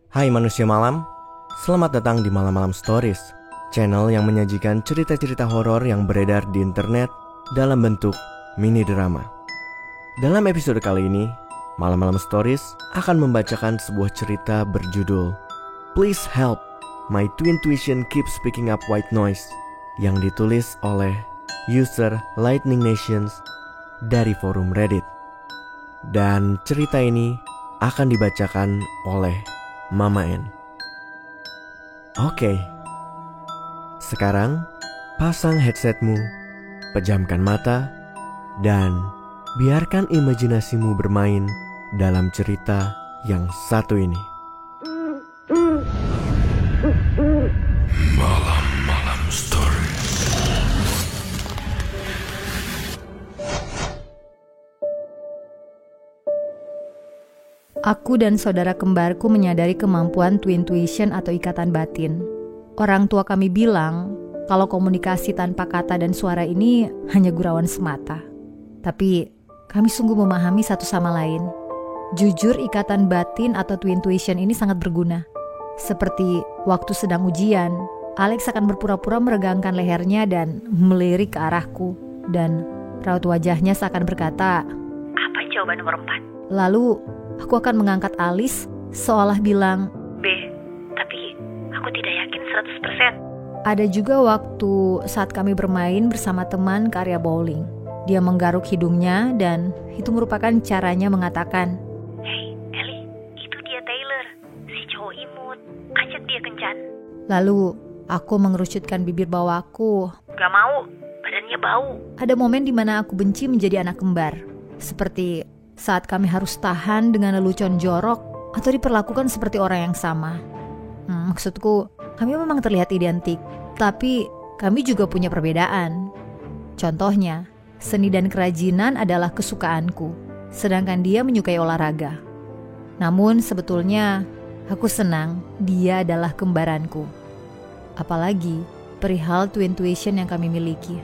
Hai manusia malam, selamat datang di Malam-Malam Stories, channel yang menyajikan cerita-cerita horor yang beredar di internet dalam bentuk mini drama. Dalam episode kali ini, Malam-Malam Stories akan membacakan sebuah cerita berjudul Please Help, My Twin Tuition Keeps Picking Up White Noise, yang ditulis oleh user Lightning Nations dari forum Reddit. Dan cerita ini akan dibacakan oleh Mama N. Oke, sekarang pasang headsetmu, pejamkan mata, dan biarkan imajinasimu bermain dalam cerita yang satu ini. Malam-Malam Stories. Aku dan saudara kembarku menyadari kemampuan twin tuition atau ikatan batin. Orang tua kami bilang kalau komunikasi tanpa kata dan suara ini hanya gurauan semata. Tapi kami sungguh memahami satu sama lain. Jujur, ikatan batin atau twin tuition ini sangat berguna. Seperti waktu sedang ujian, Alex akan berpura-pura meregangkan lehernya dan melirik ke arahku. Dan raut wajahnya seakan berkata, "Apa jawaban nomor 4?" Lalu aku akan mengangkat alis seolah bilang, "B, tapi aku tidak yakin 100%. Ada juga waktu saat kami bermain bersama teman ke area bowling. Dia menggaruk hidungnya dan itu merupakan caranya mengatakan, "Hey, Ellie, itu dia Taylor, si cowok imut, ajak dia kencan." Lalu aku mengerucutkan bibir bawahku. "Gak mau, badannya bau." Ada momen di mana aku benci menjadi anak kembar. Seperti saat kami harus tahan dengan lelucon jorok atau diperlakukan seperti orang yang sama. Maksudku, kami memang terlihat identik, tapi kami juga punya perbedaan. Contohnya, seni dan kerajinan adalah kesukaanku, sedangkan dia menyukai olahraga. Namun sebetulnya, aku senang dia adalah kembaranku. Apalagi perihal twin tuition yang kami miliki.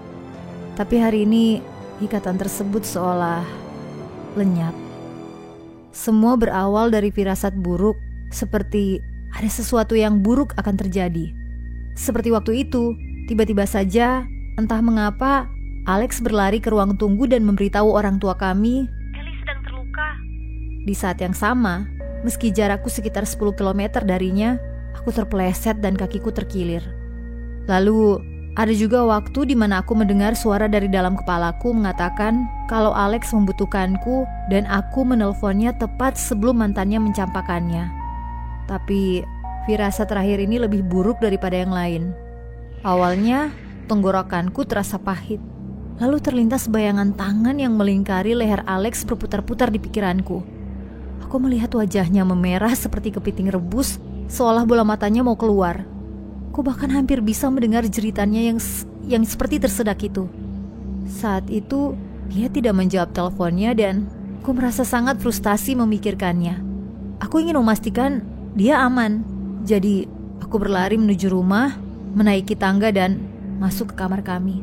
Tapi hari ini, ikatan tersebut seolah lenyap. Semua berawal dari firasat buruk, seperti ada sesuatu yang buruk akan terjadi. Seperti waktu itu, tiba-tiba saja, entah mengapa, Alex berlari ke ruang tunggu dan memberitahu orang tua kami, "Ellie sedang terluka." Di saat yang sama, meski jarakku sekitar 10 km darinya, aku terpeleset dan kakiku terkilir. Lalu, ada juga waktu di mana aku mendengar suara dari dalam kepalaku mengatakan kalau Alex membutuhkanku dan aku menelponnya tepat sebelum mantannya mencampakannya. Tapi firasat terakhir ini lebih buruk daripada yang lain. Awalnya tenggorokanku terasa pahit. Lalu terlintas bayangan tangan yang melingkari leher Alex berputar-putar di pikiranku. Aku melihat wajahnya memerah seperti kepiting rebus, seolah bola matanya mau keluar. Aku bahkan hampir bisa mendengar jeritannya yang seperti tersedak itu. Saat itu, dia tidak menjawab teleponnya dan aku merasa sangat frustasi memikirkannya. Aku ingin memastikan dia aman. Jadi, aku berlari menuju rumah, menaiki tangga dan masuk ke kamar kami.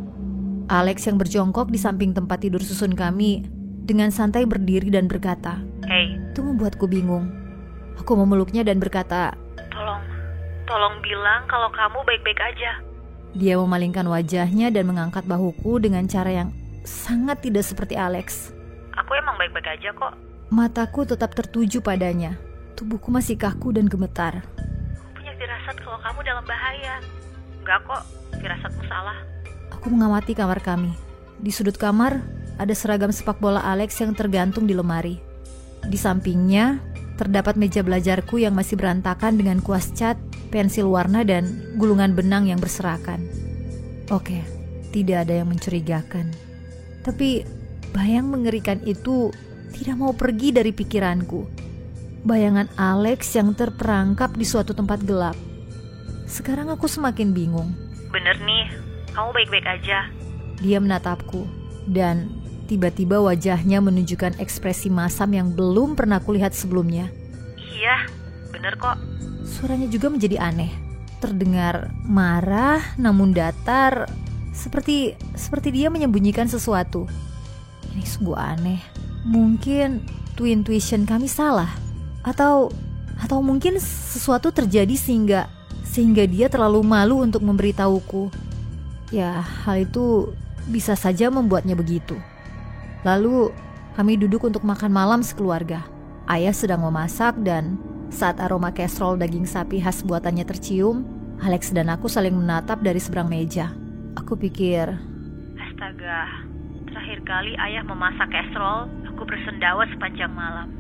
Alex yang berjongkok di samping tempat tidur susun kami dengan santai berdiri dan berkata, "Hey." Itu membuatku bingung. Aku memeluknya dan berkata, Tolong bilang kalau kamu baik-baik aja." Dia memalingkan wajahnya dan mengangkat bahuku dengan cara yang sangat tidak seperti Alex. "Aku emang baik-baik aja kok." Mataku tetap tertuju padanya. Tubuhku masih kaku dan gemetar. "Aku punya firasat kalau kamu dalam bahaya." "Enggak kok, firasatmu salah." Aku mengamati kamar kami. Di sudut kamar, ada seragam sepak bola Alex yang tergantung di lemari. Di sampingnya, terdapat meja belajarku yang masih berantakan dengan kuas cat, pensil warna, dan gulungan benang yang berserakan. Oke, tidak ada yang mencurigakan. Tapi bayang mengerikan itu tidak mau pergi dari pikiranku. Bayangan Alex yang terperangkap di suatu tempat gelap. Sekarang aku semakin bingung. "Bener nih, kamu baik-baik aja." Dia menatapku, dan tiba-tiba wajahnya menunjukkan ekspresi masam yang belum pernah kulihat sebelumnya. "Iya, bener kok." Suaranya juga menjadi aneh. Terdengar marah namun datar, seperti dia menyembunyikan sesuatu. Ini sungguh aneh. Mungkin twin tuition kami salah. Atau Atau mungkin sesuatu terjadi sehingga dia terlalu malu untuk memberitahuku. Ya, hal itu bisa saja membuatnya begitu. Lalu kami duduk untuk makan malam sekeluarga. Ayah sedang memasak dan saat aroma casserole daging sapi khas buatannya tercium, Alex dan aku saling menatap dari seberang meja. Aku pikir, astaga, terakhir kali ayah memasak casserole, aku bersendawa sepanjang malam.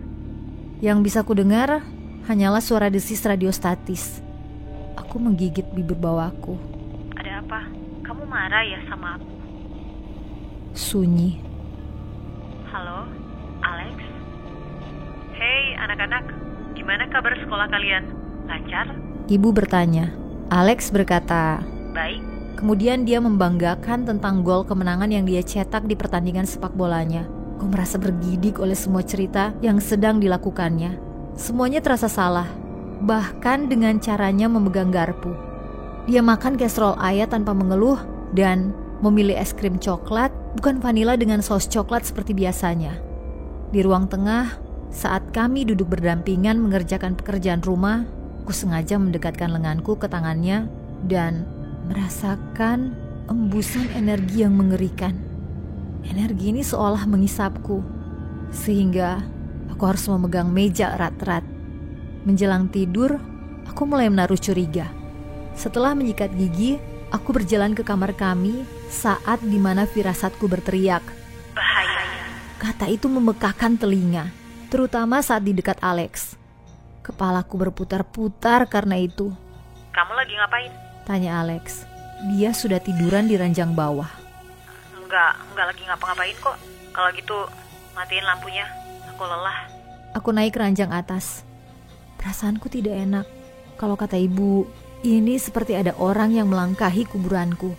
Yang bisa ku dengar hanyalah suara desis radio statis. Aku menggigit bibir bawahku. Ada apa? Kamu marah ya sama aku? Sunyi. Halo, Alex? Hei anak-anak, gimana kabar sekolah kalian? Lancar? Ibu bertanya. Alex berkata, baik. Kemudian dia membanggakan tentang gol kemenangan yang dia cetak di pertandingan sepak bolanya. Aku merasa bergidik oleh semua cerita yang sedang dilakukannya. Semuanya terasa salah, bahkan dengan caranya memegang garpu. Dia makan casserole ayah tanpa mengeluh dan memilih es krim coklat, bukan vanila dengan saus coklat seperti biasanya. Di ruang tengah, saat kami duduk berdampingan mengerjakan pekerjaan rumah, aku sengaja mendekatkan lenganku ke tangannya dan merasakan embusan energi yang mengerikan. Energi ini seolah mengisapku, sehingga aku harus memegang meja erat-erat. Menjelang tidur, aku mulai menaruh curiga. Setelah menyikat gigi, aku berjalan ke kamar kami saat dimana firasatku berteriak, bahaya. Kata itu memekakkan telinga, terutama saat di dekat Alex. Kepalaku berputar-putar karena itu. Kamu lagi ngapain? Tanya Alex. Dia sudah tiduran di ranjang bawah. Enggak lagi ngapa-ngapain kok. Kalau gitu, matiin lampunya. Aku lelah. Aku naik ke ranjang atas. Perasaanku tidak enak. Kalau kata ibu, ini seperti ada orang yang melangkahi kuburanku.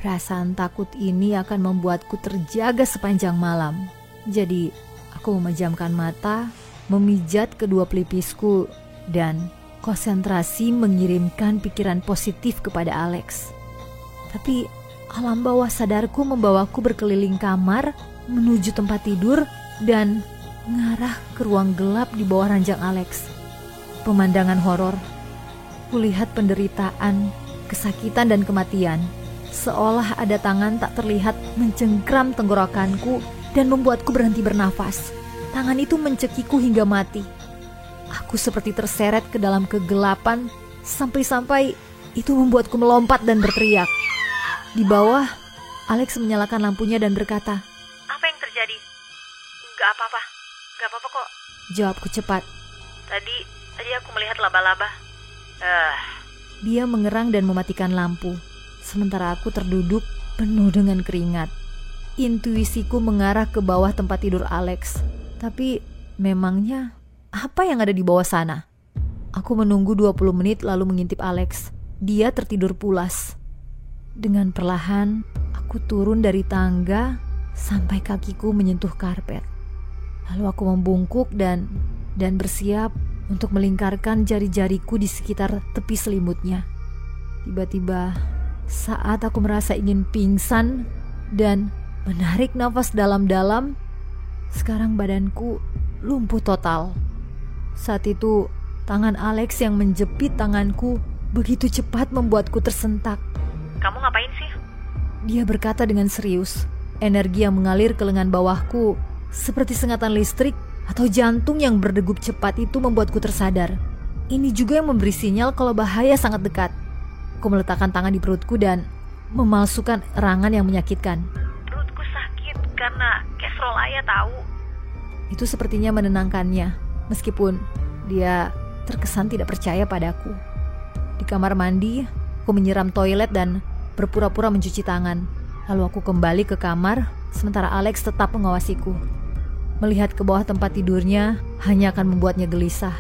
Perasaan takut ini akan membuatku terjaga sepanjang malam. Jadi, aku memejamkan mata, memijat kedua pelipisku, dan konsentrasi mengirimkan pikiran positif kepada Alex. Tapi alam bawah sadarku membawaku berkeliling kamar, menuju tempat tidur, dan mengarah ke ruang gelap di bawah ranjang Alex. Pemandangan horor. Kulihat penderitaan, kesakitan, dan kematian. Seolah ada tangan tak terlihat mencengkram tenggorokanku dan membuatku berhenti bernafas. Tangan itu mencekiku hingga mati. Aku seperti terseret ke dalam kegelapan, sampai-sampai itu membuatku melompat dan berteriak. Di bawah, Alex menyalakan lampunya dan berkata, apa yang terjadi? Gak apa-apa kok. Jawabku cepat. Tadi aku melihat laba-laba. Dia mengerang dan mematikan lampu, sementara aku terduduk penuh dengan keringat. Intuisiku mengarah ke bawah tempat tidur Alex. Tapi memangnya apa yang ada di bawah sana? Aku menunggu 20 menit lalu mengintip Alex. Dia tertidur pulas. Dengan perlahan, aku turun dari tangga sampai kakiku menyentuh karpet. Lalu aku membungkuk dan bersiap untuk melingkarkan jari-jariku di sekitar tepi selimutnya. Tiba-tiba, saat aku merasa ingin pingsan dan menarik nafas dalam-dalam, sekarang badanku lumpuh total. Saat itu, tangan Alex yang menjepit tanganku begitu cepat membuatku tersentak. Kamu ngapain sih? Dia berkata dengan serius. Energi yang mengalir ke lengan bawahku seperti sengatan listrik atau jantung yang berdegup cepat itu membuatku tersadar. Ini juga yang memberi sinyal kalau bahaya sangat dekat. Aku meletakkan tangan di perutku dan memalsukan erangan yang menyakitkan. Perutku sakit karena casserole ayah tahu. Itu sepertinya menenangkannya, meskipun dia terkesan tidak percaya padaku. Di kamar mandi, aku menyiram toilet dan berpura-pura mencuci tangan. Lalu aku kembali ke kamar, sementara Alex tetap mengawasiku. Melihat ke bawah tempat tidurnya hanya akan membuatnya gelisah.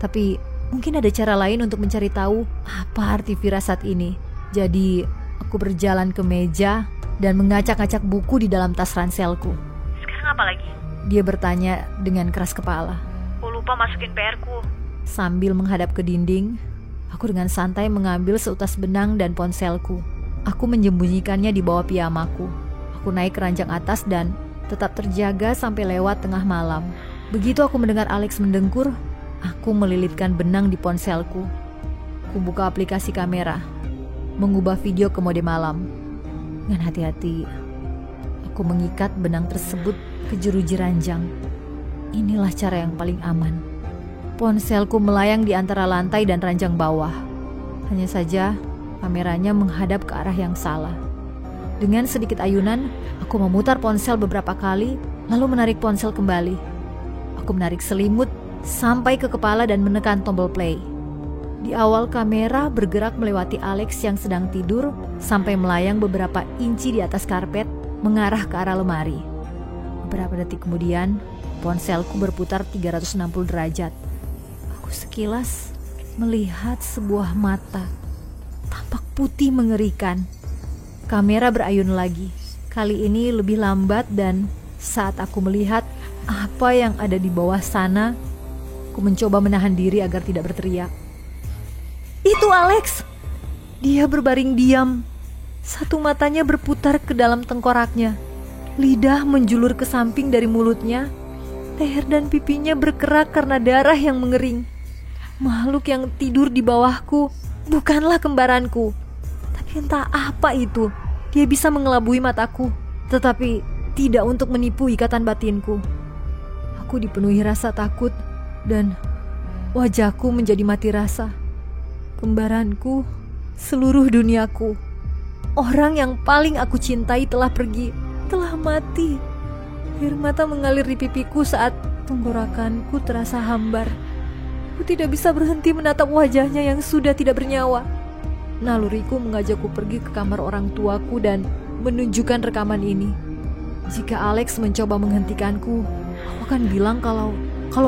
Tapi mungkin ada cara lain untuk mencari tahu apa arti firasat ini. Jadi aku berjalan ke meja dan mengacak-acak buku di dalam tas ranselku. Sekarang apa lagi? Dia bertanya dengan keras kepala. Aku lupa masukin PR-ku. Sambil menghadap ke dinding, aku dengan santai mengambil seutas benang dan ponselku. Aku menyembunyikannya di bawah piyamaku. Aku naik ke ranjang atas dan tetap terjaga sampai lewat tengah malam. Begitu aku mendengar Alex mendengkur, Aku melilitkan benang di ponselku. Ku buka aplikasi kamera, mengubah video ke mode malam. Dengan hati-hati, aku mengikat benang tersebut ke jeruji ranjang. Inilah cara yang paling aman. Ponselku melayang di antara lantai dan ranjang bawah. Hanya saja kameranya menghadap ke arah yang salah. Dengan sedikit ayunan, aku memutar ponsel beberapa kali, lalu menarik ponsel kembali. Aku menarik selimut sampai ke kepala dan menekan tombol play. Di awal kamera bergerak melewati Alex yang sedang tidur sampai melayang beberapa inci di atas karpet mengarah ke arah lemari. Beberapa detik kemudian, ponselku berputar 360 derajat. Aku sekilas melihat sebuah mata, tampak putih mengerikan. Kamera berayun lagi, kali ini lebih lambat, dan saat aku melihat apa yang ada di bawah sana, aku mencoba menahan diri agar tidak berteriak. Itu Alex! Dia berbaring diam. Satu matanya berputar ke dalam tengkoraknya. Lidah menjulur ke samping dari mulutnya. Leher dan pipinya berkerak karena darah yang mengering. Makhluk yang tidur di bawahku bukanlah kembaranku. Tapi entah apa itu. Dia bisa mengelabui mataku, tetapi tidak untuk menipu ikatan batinku. Aku dipenuhi rasa takut dan wajahku menjadi mati rasa. Kembaranku, seluruh duniaku. Orang yang paling aku cintai telah pergi, telah mati. Air mata mengalir di pipiku saat tenggorokanku terasa hambar. Aku tidak bisa berhenti menatap wajahnya yang sudah tidak bernyawa. Naluriku mengajakku pergi ke kamar orang tuaku dan menunjukkan rekaman ini. Jika Alex mencoba menghentikanku, aku akan bilang kalau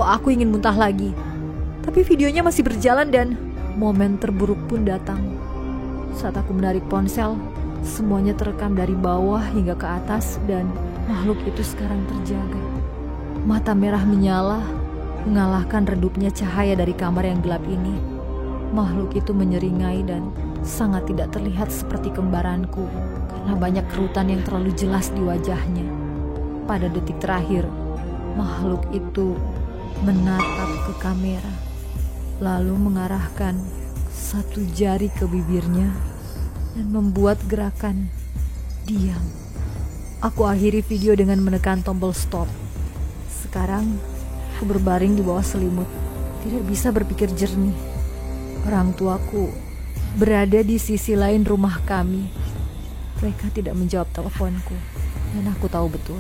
aku ingin muntah lagi. Tapi videonya masih berjalan dan momen terburuk pun datang. Saat aku menarik ponsel, semuanya terekam dari bawah hingga ke atas dan makhluk itu sekarang terjaga. Mata merah menyala, mengalahkan redupnya cahaya dari kamar yang gelap ini. Makhluk itu menyeringai dan sangat tidak terlihat seperti kembaranku karena banyak kerutan yang terlalu jelas di wajahnya. Pada detik terakhir, makhluk itu menatap ke kamera, lalu mengarahkan satu jari ke bibirnya dan membuat gerakan diam. Aku akhiri video dengan menekan tombol stop. Sekarang aku berbaring di bawah selimut, tidak bisa berpikir jernih. Orang tuaku berada di sisi lain rumah kami. Mereka tidak menjawab teleponku, dan aku tahu betul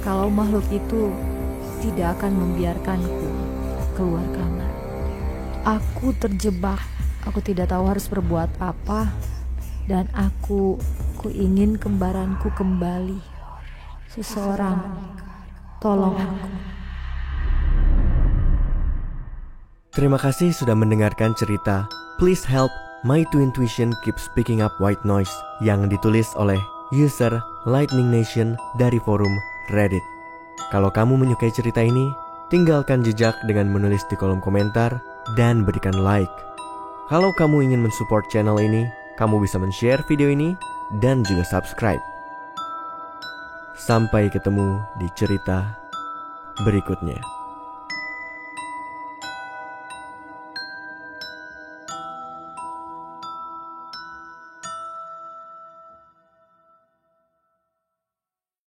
kalau makhluk itu tidak akan membiarkanku keluar kamar. Aku terjebak, aku tidak tahu harus berbuat apa, dan aku ingin kembaranku kembali. Seseorang, tolong aku. Terima kasih sudah mendengarkan cerita Please Help My Twin Tuition Keeps Picking Up White Noise yang ditulis oleh user Lightning Nation dari forum Reddit. Kalau kamu menyukai cerita ini, tinggalkan jejak dengan menulis di kolom komentar dan berikan like. Kalau kamu ingin mensupport channel ini, kamu bisa men-share video ini dan juga subscribe. Sampai ketemu di cerita berikutnya.